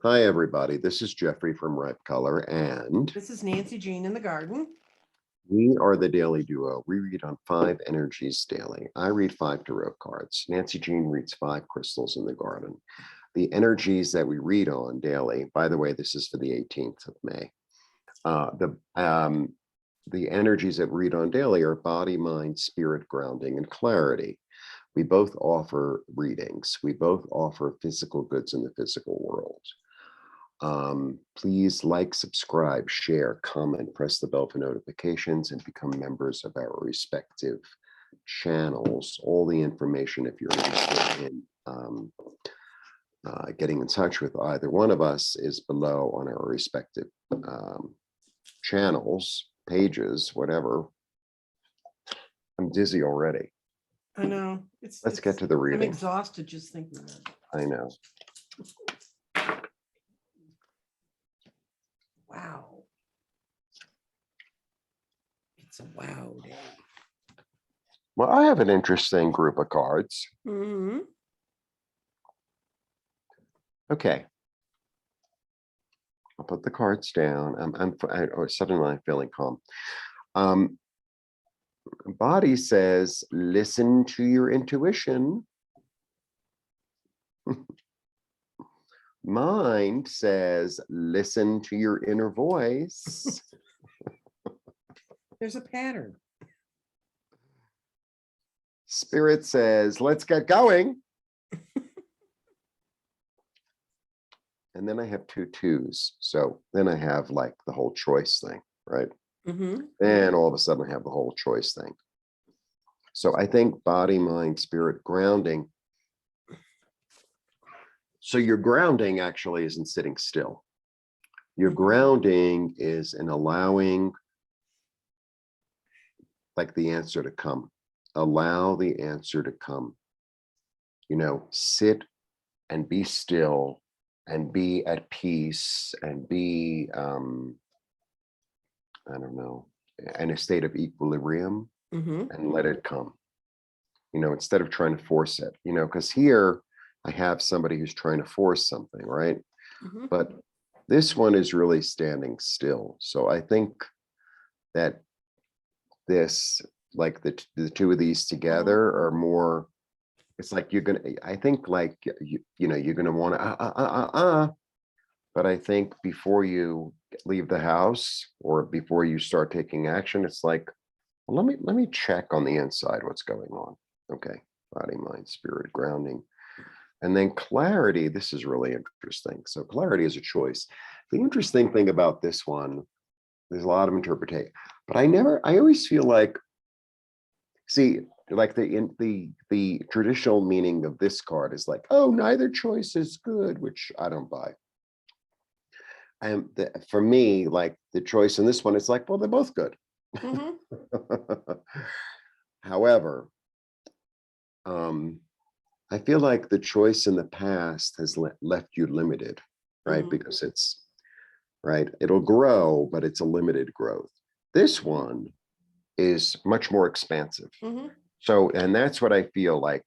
Hi, everybody. This is Jeffrey from Ripe Color, and This is Nancy Jean in the garden. we are the Daily Duo. We read on 5 energies daily. I read 5 tarot cards. Nancy Jean reads 5 crystals in the garden. The energies that we read on daily, by the way, this is for the 18th of May. The energies that we read on daily are body, mind, spirit, grounding, and clarity. We both offer readings. We both offer physical goods in the physical world. Please like, subscribe, share, comment, press the bell for notifications, and become members of our respective channels. All the information, if you're interested in getting in touch with either one of us, is below on our respective channels, pages, whatever. I'm dizzy already. I know. Let's get to the I'm reading. exhausted just thinking about it. I know. Wow. It's a wow day. Well, I have an interesting group of cards. Mm-hmm. Okay. I'll put the cards down. Suddenly I'm feeling calm. Body says, listen to your intuition. Mind says, listen to your inner voice. There's a pattern. Spirit says, let's get going. And then I have 2 twos. So then I have like the whole choice thing, right? Mm-hmm. And all of a sudden I have the whole choice thing. So I think body, mind, spirit, grounding. So your grounding actually isn't sitting still. Your grounding is in allowing like the answer to come. Allow the answer to come. You know, sit and be still and be at peace and be, I don't know, in a state of equilibrium and let it come. You know, instead of trying to force it, you know, because here I have somebody who's trying to force something, right? Mm-hmm. But this one is really standing still. So I think that this, like the 2 of these together are more, it's like you're gonna, I think like, you know, you're gonna want to, but I think before you leave the house or before you start taking action, it's like, well, let me check on the inside what's going on. Okay, body, mind, spirit, grounding. And then clarity, this is really interesting. So clarity is a choice. The interesting thing about this one, there's a lot of interpretation, but I always feel like, see, like the traditional meaning of this card is like, oh, neither choice is good, which I don't buy. And for me, like the choice in this one, it's like, well, they're both good. Mm-hmm. However, I feel like the choice in the past has left you limited, right? Because it's, right, it'll grow, but it's a limited growth. This one is much more expansive. So, and that's what I feel like.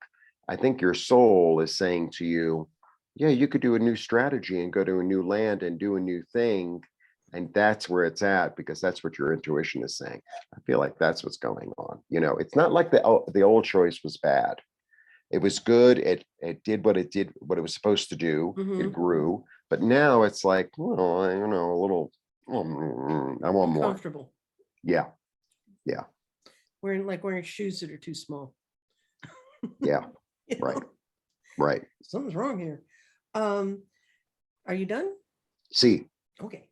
I think your soul is saying to you, yeah, you could do a new strategy and go to a new land and do a new thing. And that's where it's at, because that's what your intuition is saying. I feel like that's what's going on. You know, it's not like the old choice was bad. It was good. It did what it was supposed to do. It grew. But now it's like, well, I don't know, a little, I want more. Comfortable. Yeah. Yeah. Wearing shoes that are too small. Yeah. You know? Right. Right. Something's wrong here. Are you done? See. Okay.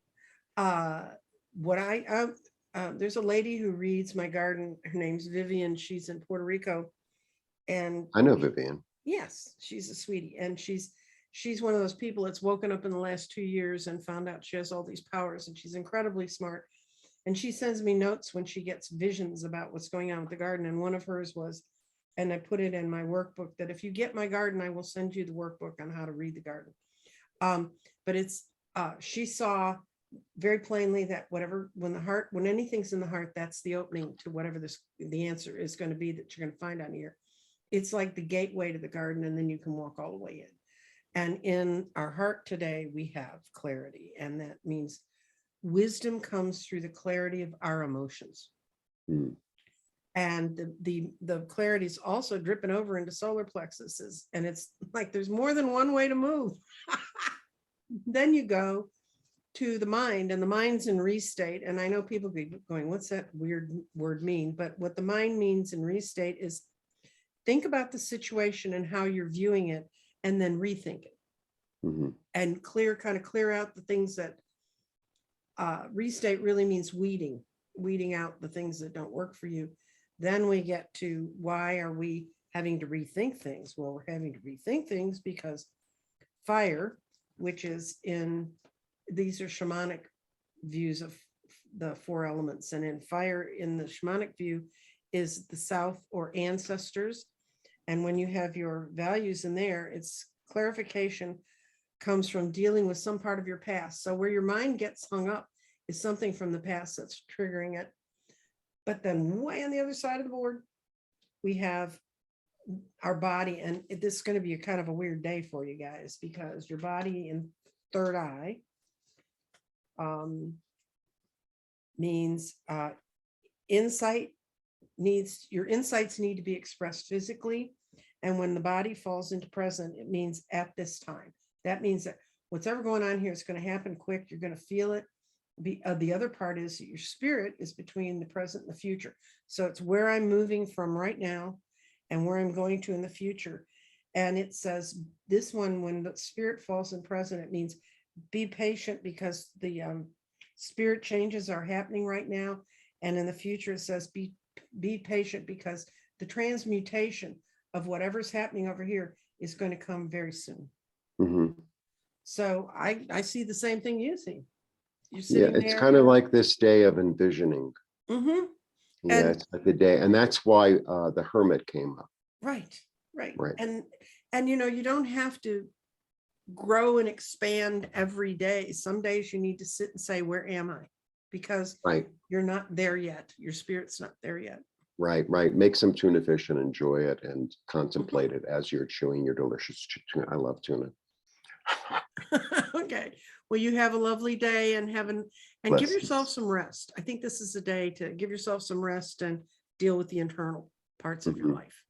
There's a lady who reads my garden. Her name's Vivian. She's in Puerto Rico. And I know Vivian. Yes, she's a sweetie. And she's one of those people that's woken up in the last 2 years and found out she has all these powers, and she's incredibly smart. And she sends me notes when she gets visions about what's going on with the garden. And one of hers was, and I put it in my workbook, that if you get my garden, I will send you the workbook on how to read the garden. But it's, she saw very plainly that when anything's in the heart, that's the opening to whatever the answer is going to be that you're going to find on here. It's like the gateway to the garden, and then you can walk all the way in. And in our heart today, we have clarity. And that means wisdom comes through the clarity of our emotions. Mm. And the clarity is also dripping over into solar plexuses. And it's like there's more than one way to move. Then you go to the mind, and the mind's in restate. And I know people be going, what's that weird word mean? But what the mind means in restate is think about the situation and how you're viewing it, and then rethink it. Mhm. And kind of clear out the things that restate really means weeding out the things that don't work for you. Then we get to why are we having to rethink things? Well, we're having to rethink things because fire, which is these are shamanic views of the 4 elements. And in fire, in the shamanic view, is the south or ancestors. And when you have your values in there, it's clarification comes from dealing with some part of your past. So where your mind gets hung up is something from the past that's triggering it. But then way on the other side of the board, we have our body. And this is going to be a kind of a weird day for you guys, because your body in third eye means your insights need to be expressed physically. And when the body falls into present, it means at this time. That means that what's ever going on here is going to happen quick. You're going to feel it. The other part is that your spirit is between the present and the future. So it's where I'm moving from right now and where I'm going to in the future. And it says this one, when the spirit falls in present, it means be patient, because the spirit changes are happening right now. And in the future, it says be patient, because the transmutation of whatever's happening over here is going to come very soon. Mhm. So I see the same thing you see. You're Yeah, sitting it's there. kind of like this day of envisioning. Mhm. Yeah, And it's like the day, and that's why the hermit came up. right. Right. And you don't have to grow and expand every day. Some days you need to sit and say, where am I? Because Right. you're not there yet. Your spirit's not there yet. Right. Make some tuna fish and enjoy it and contemplate Mm-hmm. it as you're chewing your delicious tuna. I love tuna. Okay. Well, you have a lovely day, and give yourself Blessings. some rest. I think this is a day to give yourself some rest and deal with the internal parts of your Mhm. life.